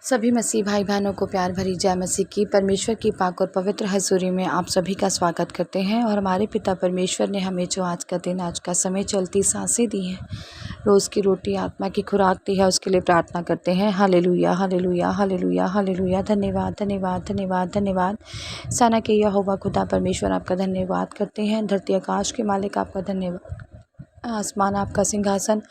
सभी मसीह भाई बहनों को प्यार भरी जय मसीह की। परमेश्वर की पाक और पवित्र हजूरी में आप सभी का स्वागत करते हैं। और हमारे पिता परमेश्वर ने हमें जो आज का दिन, आज का समय, चलती सांसें दी हैं, रोज़ की रोटी, आत्मा की खुराक दी है, उसके लिए प्रार्थना करते हैं। Hallelujah, hallelujah, hallelujah, hallelujah. धन्यवाद, धन्यवाद, धन्यवाद, धन्यवाद। सेना के यहोवा खुदा परमेश्वर आपका धन्यवाद करते हैं। धरती आकाश के मालिक आपका धन्यवाद। आसमान आपका सिंहासन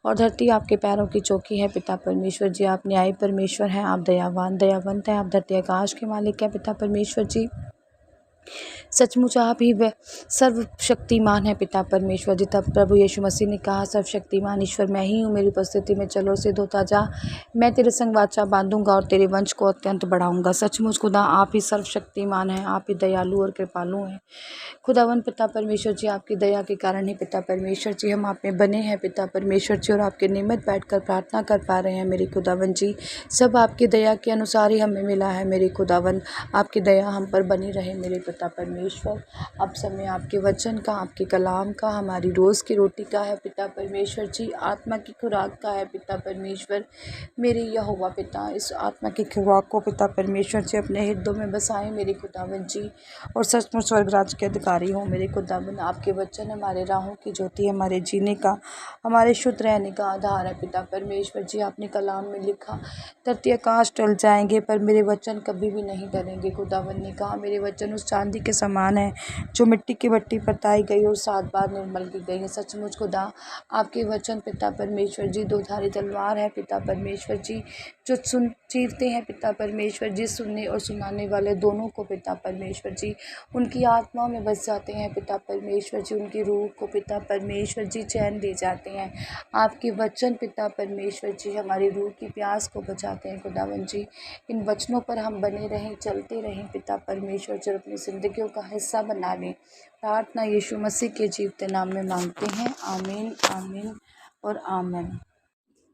और धरती आपके पैरों की चौकी है। पिता परमेश्वर जी, आप न्यायी परमेश्वर हैं, आप दयावान दयावंत हैं, आप धरती आकाश के मालिक हैं। पिता परमेश्वर जी, सचमुच आप ही वह सर्वशक्तिमान है। पिता परमेश्वर जी, तब प्रभु यीशु मसीह ने कहा, सर्वशक्तिमान ईश्वर मैं ही हूँ, मेरी उपस्थिति में चलो सिद्ध होता जा, मैं तेरे संग वाचा बांधूंगा और तेरे वंश को अत्यंत बढ़ाऊंगा। सचमुच खुदा आप ही सर्वशक्तिमान हैं, आप ही दयालु और कृपालु हैं। खुदावन पिता परमेश्वर जी, आपकी दया के कारण ही पिता परमेश्वर जी हम आप में बने हैं। पिता परमेश्वर जी, और आपके निमित्त बैठकर प्रार्थना कर पा रहे हैं। मेरी खुदावन जी, सब आपकी दया के अनुसार ही हमें मिला है। मेरी खुदावन, आपकी दया हम पर बनी रहे। मेरे पिता परमेश्वर, अब समय आपके वचन का, आपके कलाम का, हमारी रोज़ की रोटी का है। पिता परमेश्वर जी, आत्मा की खुराक का है। पिता परमेश्वर, मेरे यहोवा पिता, इस आत्मा की खुराक को पिता परमेश्वर जी अपने हृदयों में बसाएं। मेरी खुदावन जी, और सचमुच स्वर्गराज के अधिकारी हो। मेरे खुदावन, आपके वचन हमारे राहों की ज्योति, हमारे जीने का, हमारे शुद्ध रहने का आधार है। पिता परमेश्वर जी, आपने कलाम में लिखा, धरती आकाश टल जाएंगे पर मेरे वचन कभी भी नहीं टलेंगे। खुदावन ने कहा, मेरे वचन उस चांदी के समान है जो मिट्टी की भट्टी पर ताई गई और 7 बार निर्मल की गई है। सचमुच खुदा, आपके वचन पिता परमेश्वर जी दोधारी तलवार है। पिता परमेश्वर जी, जो चीरते हैं पिता परमेश्वर जी, सुनने और सुनाने वाले दोनों को पिता परमेश्वर जी, उनकी आत्मा में बस जाते हैं। पिता परमेश्वर जी, उनकी रूह को पिता परमेश्वर जी चैन दे जाते हैं। आपके वचन पिता परमेश्वर जी हमारी रूह की प्यास को बुझाते हैं। खुदावन जी, इन वचनों पर हम बने रहें, चलते रहें पिता परमेश्वर जी, अपनी ज़िंदगियों का हिस्सा बना लें। प्रार्थना यीशु मसीह के जीवते नाम में मांगते हैं। आमीन, आमीन और आमीन।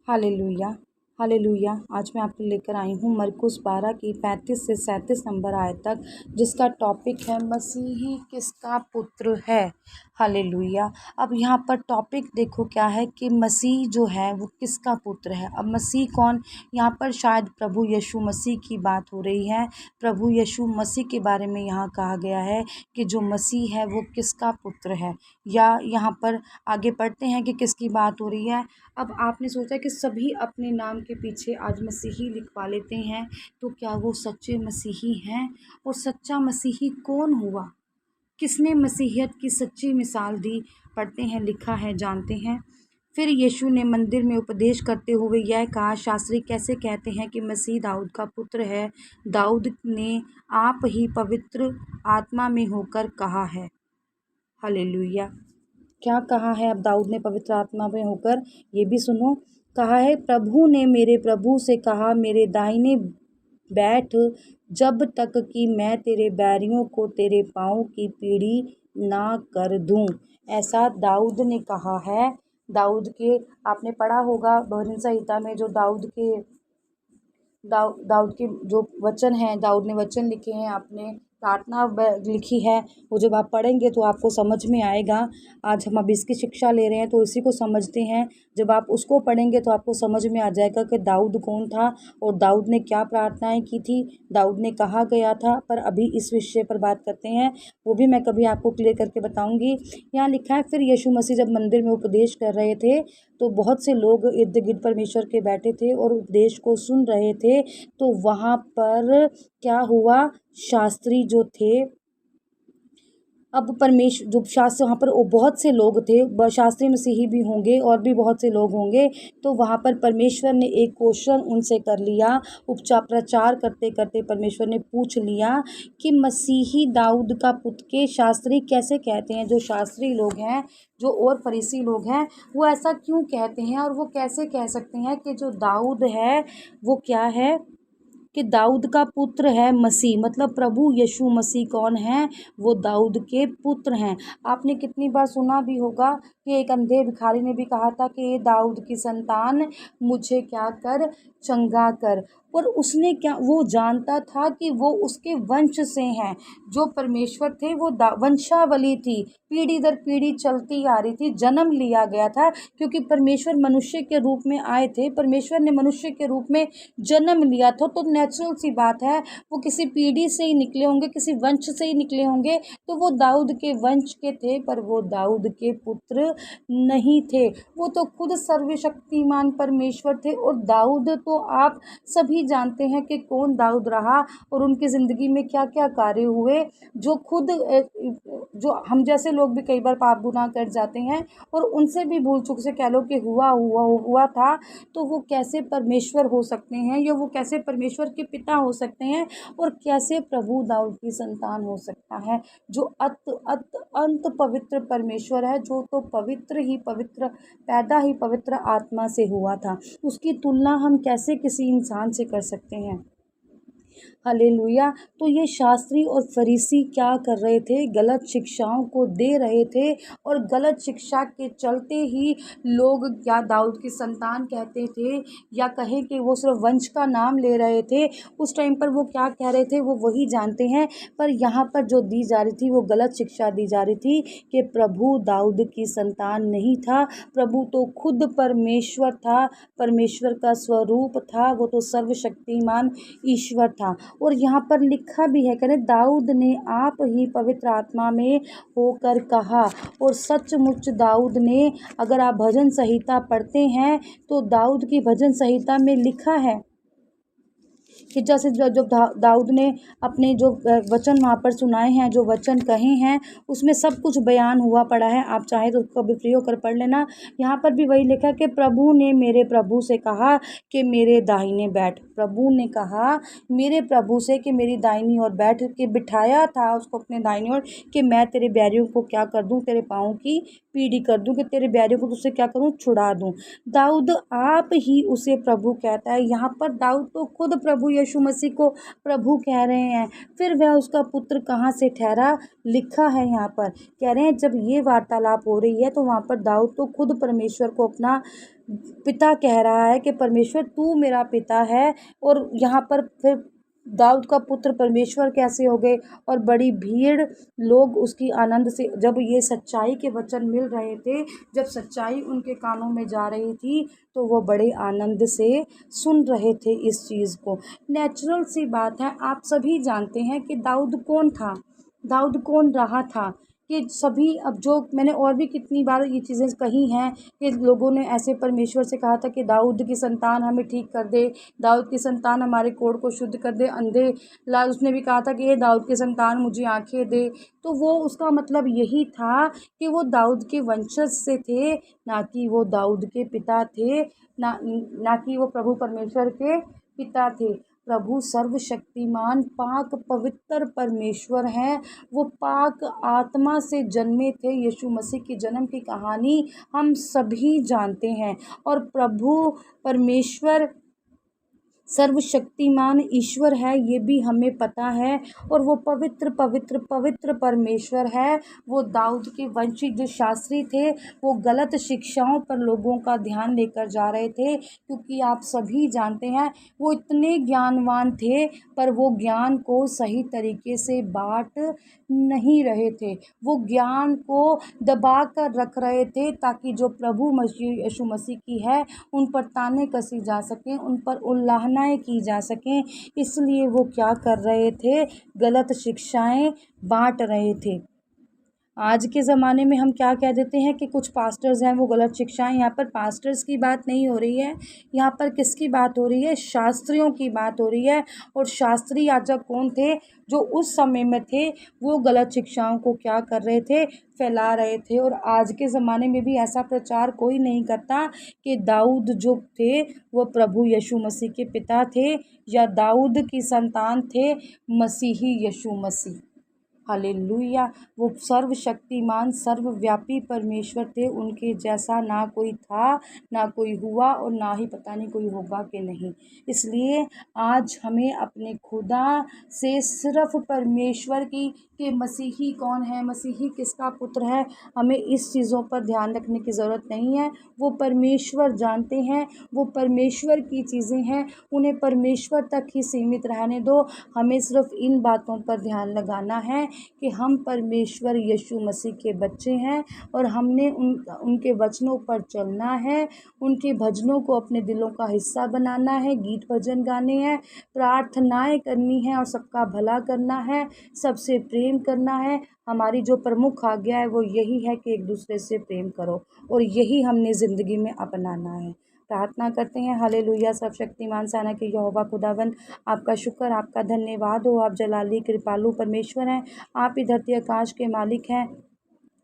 Hallelujah, hallelujah. आज मैं आपको लेकर आई हूँ मरकुस 12 की 35 से 37 नंबर आयत तक, जिसका टॉपिक है मसीही किसका पुत्र है। हालेलुया। अब यहाँ पर टॉपिक देखो क्या है कि मसीह जो है वो किसका पुत्र है। अब मसीह कौन, यहाँ पर शायद प्रभु यीशु मसीह की बात हो रही है। प्रभु यीशु मसीह के बारे में यहाँ कहा गया है कि जो मसीह है वो किसका पुत्र है, या यहाँ पर आगे पढ़ते हैं कि किसकी बात हो रही है। अब आपने सोचा कि सभी अपने नाम के पीछे आज मसीही लिखवा लेते हैं, तो क्या वो सच्चे मसीही हैं? और सच्चा मसीही कौन हुआ, किसने मसीहियत की सच्ची मिसाल दी? पढ़ते हैं, लिखा है, जानते हैं। फिर यीशु ने मंदिर में उपदेश करते हुए यह कहा, शास्त्री कैसे कहते हैं कि मसीह दाऊद का पुत्र है? दाऊद ने आप ही पवित्र आत्मा में होकर कहा है। हालेलुया। क्या कहा है अब दाऊद ने पवित्र आत्मा में होकर? ये भी सुनो, कहा है, प्रभु ने मेरे प्रभु से कहा, मेरे दाहिने बैठ, जब तक कि मैं तेरे बैरियों को तेरे पाँव की पीढ़ी ना कर दूं। ऐसा दाऊद ने कहा है। दाऊद के, आपने पढ़ा होगा भजन संहिता में, जो दाऊद के जो वचन हैं, दाऊद ने वचन लिखे हैं, आपने प्रार्थना लिखी है, वो जब आप पढ़ेंगे तो आपको समझ में आएगा। आज हम अभी इसकी शिक्षा ले रहे हैं तो इसी को समझते हैं। जब आप उसको पढ़ेंगे तो आपको समझ में आ जाएगा कि दाऊद कौन था और दाऊद ने क्या प्रार्थनाएं की थी, दाऊद ने कहा गया था। पर अभी इस विषय पर बात करते हैं, वो भी मैं कभी आपको क्लियर करके बताऊंगी। यहाँ लिखा है, फिर यीशु मसीह जब मंदिर में उपदेश कर रहे थे तो बहुत से लोग इर्द गिर्द परमेश्वर के बैठे थे और उपदेश को सुन रहे थे। तो वहाँ पर क्या हुआ, शास्त्री जो थे, अब परमेश्वर जो शास्त्र, वहाँ पर बहुत से लोग थे, शास्त्री मसीही भी होंगे और भी बहुत से लोग होंगे। तो वहाँ पर परमेश्वर ने एक क्वेश्चन उनसे कर लिया। प्रचार करते करते परमेश्वर ने पूछ लिया कि मसीही दाऊद का पुत्र के शास्त्री कैसे कहते हैं। जो शास्त्री लोग हैं, जो और फरीसी लोग हैं, वो ऐसा क्यों कहते हैं और वो कैसे कह सकते हैं कि जो दाऊद है वो क्या है, कि दाऊद का पुत्र है मसीह। मतलब प्रभु यीशु मसीह कौन है, वो दाऊद के पुत्र हैं। आपने कितनी बार सुना भी होगा कि एक अंधे भिखारी ने भी कहा था कि दाऊद की संतान मुझे क्या कर, चंगा कर। और उसने क्या, वो जानता था कि वो उसके वंश से हैं। जो परमेश्वर थे वो वंशावली थी, पीढ़ी दर पीढ़ी चलती आ रही थी, जन्म लिया गया था, क्योंकि परमेश्वर मनुष्य के रूप में आए थे, परमेश्वर ने मनुष्य के रूप में जन्म लिया था। तो नेचुरल सी बात है, वो किसी पीढ़ी से ही निकले होंगे, किसी वंश से ही निकले होंगे, तो वो दाऊद के वंश के थे, पर वो दाऊद के पुत्र नहीं थे। वो तो खुद सर्वशक्तिमान परमेश्वर थे। और दाऊद तो आप सभी जानते हैं कि कौन दाऊद रहा और उनकी ज़िंदगी में क्या क्या कार्य हुए, जो खुद जो हम जैसे लोग भी कई बार पाप गुनाह कर जाते हैं और उनसे भी भूल चूक से कह लो कि हुआ था, तो वो कैसे परमेश्वर हो सकते हैं, या वो कैसे परमेश्वर के पिता हो सकते हैं, और कैसे प्रभु दाऊद की संतान हो सकता है, जो अंत पवित्र परमेश्वर है, जो तो पवित्र ही पवित्र, पैदा ही पवित्र आत्मा से हुआ था। उसकी तुलना हम कैसे किसी इंसान से कर सकते हैं। हालेलुया। तो ये शास्त्री और फरीसी क्या कर रहे थे, गलत शिक्षाओं को दे रहे थे, और गलत शिक्षा के चलते ही लोग क्या दाऊद की संतान कहते थे, या कहें कि वो सिर्फ वंश का नाम ले रहे थे। उस टाइम पर वो क्या कह रहे थे वो वही जानते हैं, पर यहाँ पर जो दी जा रही थी वो गलत शिक्षा दी जा रही थी कि प्रभु दाऊद की संतान नहीं था। प्रभु तो खुद परमेश्वर था, परमेश्वर का स्वरूप था, वो तो सर्वशक्तिमान ईश्वर था। और यहाँ पर लिखा भी है, कह रहे दाऊद ने आप ही पवित्र आत्मा में होकर कहा। और सचमुच दाऊद ने, अगर आप भजन संहिता पढ़ते हैं तो दाऊद की भजन संहिता में लिखा है कि जैसे जब दाऊद ने अपने जो वचन वहाँ पर सुनाए हैं, जो वचन कहे हैं, उसमें सब कुछ बयान हुआ पड़ा है। आप चाहे तो उसको भी फ्री होकर पढ़ लेना। यहाँ पर भी वही लिखा कि प्रभु ने मेरे प्रभु से कहा कि मेरे दाहिने बैठ। प्रभु ने कहा मेरे प्रभु से कि मेरी दाहिनी ओर बैठ के, बिठाया था उसको अपने दाहिनी ओर, कि मैं तेरे बैरियों को क्या कर दूं, तेरे पाँव की पीढ़ी कर दूं, कि तेरे बैरियों को तुझसे क्या करूं, छुड़ा दूं। दाऊद आप ही उसे प्रभु कहता है। यहाँ पर दाऊद तो खुद प्रभु यीशु मसीह को प्रभु कह रहे हैं, फिर वह उसका पुत्र कहाँ से ठहरा। लिखा है यहाँ पर, कह रहे हैं जब ये वार्तालाप हो रही है तो वहाँ पर दाऊद तो खुद परमेश्वर को अपना पिता कह रहा है कि परमेश्वर तू मेरा पिता है। और यहाँ पर फिर दाऊद का पुत्र परमेश्वर कैसे हो गए, और बड़ी भीड़ लोग उसकी आनंद से, जब ये सच्चाई के वचन मिल रहे थे, जब सच्चाई उनके कानों में जा रही थी, तो वो बड़े आनंद से सुन रहे थे इस चीज़ को। नेचुरल सी बात है, आप सभी जानते हैं कि दाऊद कौन था, दाऊद कौन रहा था। कि सभी, अब जो मैंने और भी कितनी बार ये चीज़ें कही हैं कि लोगों ने ऐसे परमेश्वर से कहा था कि दाऊद की संतान हमें ठीक कर दे, दाऊद की संतान हमारे कोढ़ को शुद्ध कर दे, अंधे ला, उसने भी कहा था कि ये दाऊद की संतान मुझे आंखें दे। तो वो उसका मतलब यही था कि वो दाऊद के वंशज से थे, ना कि वो दाऊद के पिता थे, ना कि वो प्रभु परमेश्वर के पिता थे। प्रभु सर्वशक्तिमान पाक पवित्र परमेश्वर हैं। वो पाक आत्मा से जन्मे थे। यीशु मसीह की जन्म की कहानी हम सभी जानते हैं। और प्रभु परमेश्वर सर्वशक्तिमान ईश्वर है, ये भी हमें पता है। और वो पवित्र पवित्र पवित्र परमेश्वर है। वो दाऊद के वंशी जो शास्त्री थे, वो गलत शिक्षाओं पर लोगों का ध्यान लेकर जा रहे थे, क्योंकि आप सभी जानते हैं वो इतने ज्ञानवान थे, पर वो ज्ञान को सही तरीके से बांट नहीं रहे थे। वो ज्ञान को दबा कर रख रहे थे, ताकि जो प्रभु मसीह यीशु मसीह की है उन पर ताने कसी जा सकें, उन पर उल्लाहनाएँ की जा सकें। इसलिए वो क्या कर रहे थे, गलत शिक्षाएं बांट रहे थे। आज के ज़माने में हम क्या कह देते हैं कि कुछ पास्टर्स हैं वो गलत शिक्षाएं, यहाँ पर पास्टर्स की बात नहीं हो रही है, यहाँ पर किसकी बात हो रही है, शास्त्रियों की बात हो रही है। और शास्त्री याजक कौन थे, जो उस समय में थे, वो गलत शिक्षाओं को क्या कर रहे थे, फैला रहे थे। और आज के ज़माने में भी ऐसा प्रचार कोई नहीं करता कि दाऊद जो थे वो प्रभु यीशु मसीह के पिता थे, या दाऊद की संतान थे मसीही यीशु मसीह। हालेलुया। वो सर्वशक्तिमान सर्वव्यापी परमेश्वर थे, उनके जैसा ना कोई था, ना कोई हुआ और ना ही पता नहीं कोई होगा कि नहीं। इसलिए आज हमें अपने खुदा से सिर्फ परमेश्वर की कि मसीही कौन है, मसीही किसका पुत्र है, हमें इस चीज़ों पर ध्यान रखने की ज़रूरत नहीं है। वो परमेश्वर जानते हैं, वो परमेश्वर की चीज़ें हैं, उन्हें परमेश्वर तक ही सीमित रहने दो। हमें सिर्फ इन बातों पर ध्यान लगाना है कि हम परमेश्वर यीशु मसीह के बच्चे हैं और हमने उनके वचनों पर चलना है, उनके भजनों को अपने दिलों का हिस्सा बनाना है, गीत भजन गाने हैं, प्रार्थनाएं करनी है और सबका भला करना है, सबसे प्रेम करना है। हमारी जो प्रमुख आज्ञा है वो यही है कि एक दूसरे से प्रेम करो और यही हमने ज़िंदगी में अपनाना है। प्रार्थना करते हैं। हालेलुया। सर्वशक्तिमान सेना के यहोवा खुदावंद, आपका शुक्र, आपका धन्यवाद हो। आप जलाली कृपालु परमेश्वर हैं, आप ही धरती आकाश के मालिक हैं।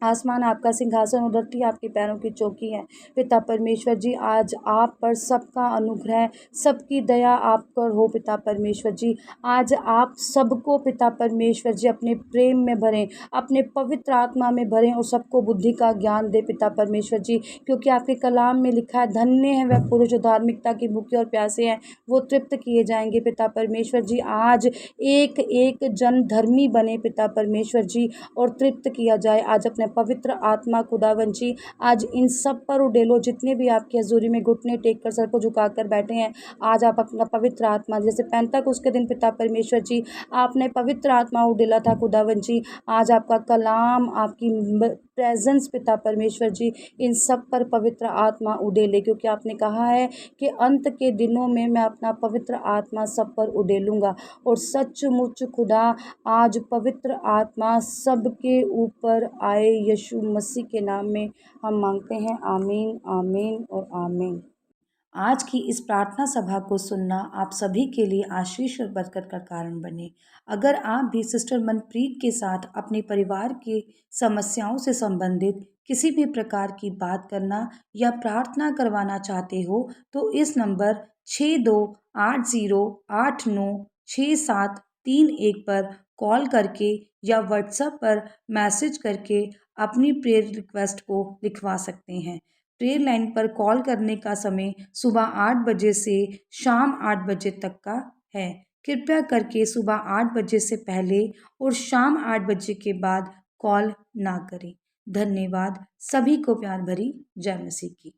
आसमान आपका सिंहासन और धरती आपके पैरों की चौकी है। पिता परमेश्वर जी, आज आप पर सबका अनुग्रह, सबकी दया आप पर हो। पिता परमेश्वर जी, आज आप सबको पिता परमेश्वर जी अपने प्रेम में भरें, अपने पवित्र आत्मा में भरें और सबको बुद्धि का ज्ञान दे पिता परमेश्वर जी, क्योंकि आपके कलाम में लिखा है, धन्य है वह पुरुष जो धार्मिकता की भूखे और प्यासे हैं, वो तृप्त किए जाएंगे। पिता परमेश्वर जी, आज एक एक जन धर्मी बने पिता परमेश्वर जी और तृप्त किया जाए। आज अपने पवित्र आत्मा खुदावन जी आज इन सब पर उडेलो, जितने भी आपकी हजूरी में घुटने टेक कर सर को झुकाकर बैठे हैं। आज आप अपना पवित्र आत्मा, जैसे पेंतकुस्त के दिन पिता परमेश्वर जी आपने पवित्र आत्मा उडेला था खुदावन जी, आज आपका कलाम, आपकी प्रेजेंस पिता परमेश्वर जी इन सब पर पवित्र आत्मा उडेले, क्योंकि आपने कहा है कि अंत के दिनों में मैं अपना पवित्र आत्मा सब पर उडेलूँगा। और सचमुच खुदा आज पवित्र आत्मा सबके ऊपर आए, यीशु मसीह के नाम में हम मांगते हैं। आमीन, आमीन और आमीन। आज की इस प्रार्थना सभा को सुनना आप सभी के लिए आशीष और बरकत का कारण बने। अगर आप भी सिस्टर मनप्रीत के साथ अपने परिवार की समस्याओं से संबंधित किसी भी प्रकार की बात करना या प्रार्थना करवाना चाहते हो, तो इस नंबर 6280896731 पर कॉल करके या व्हाट्सएप पर मैसेज करके अपनी प्रेयर रिक्वेस्ट को लिखवा सकते हैं। प्रेयर लाइन पर कॉल करने का समय सुबह 8 बजे से शाम 8 बजे तक का है। कृपया करके सुबह 8 बजे से पहले और शाम 8 बजे के बाद कॉल ना करें। धन्यवाद। सभी को प्यार भरी जय मसीह की।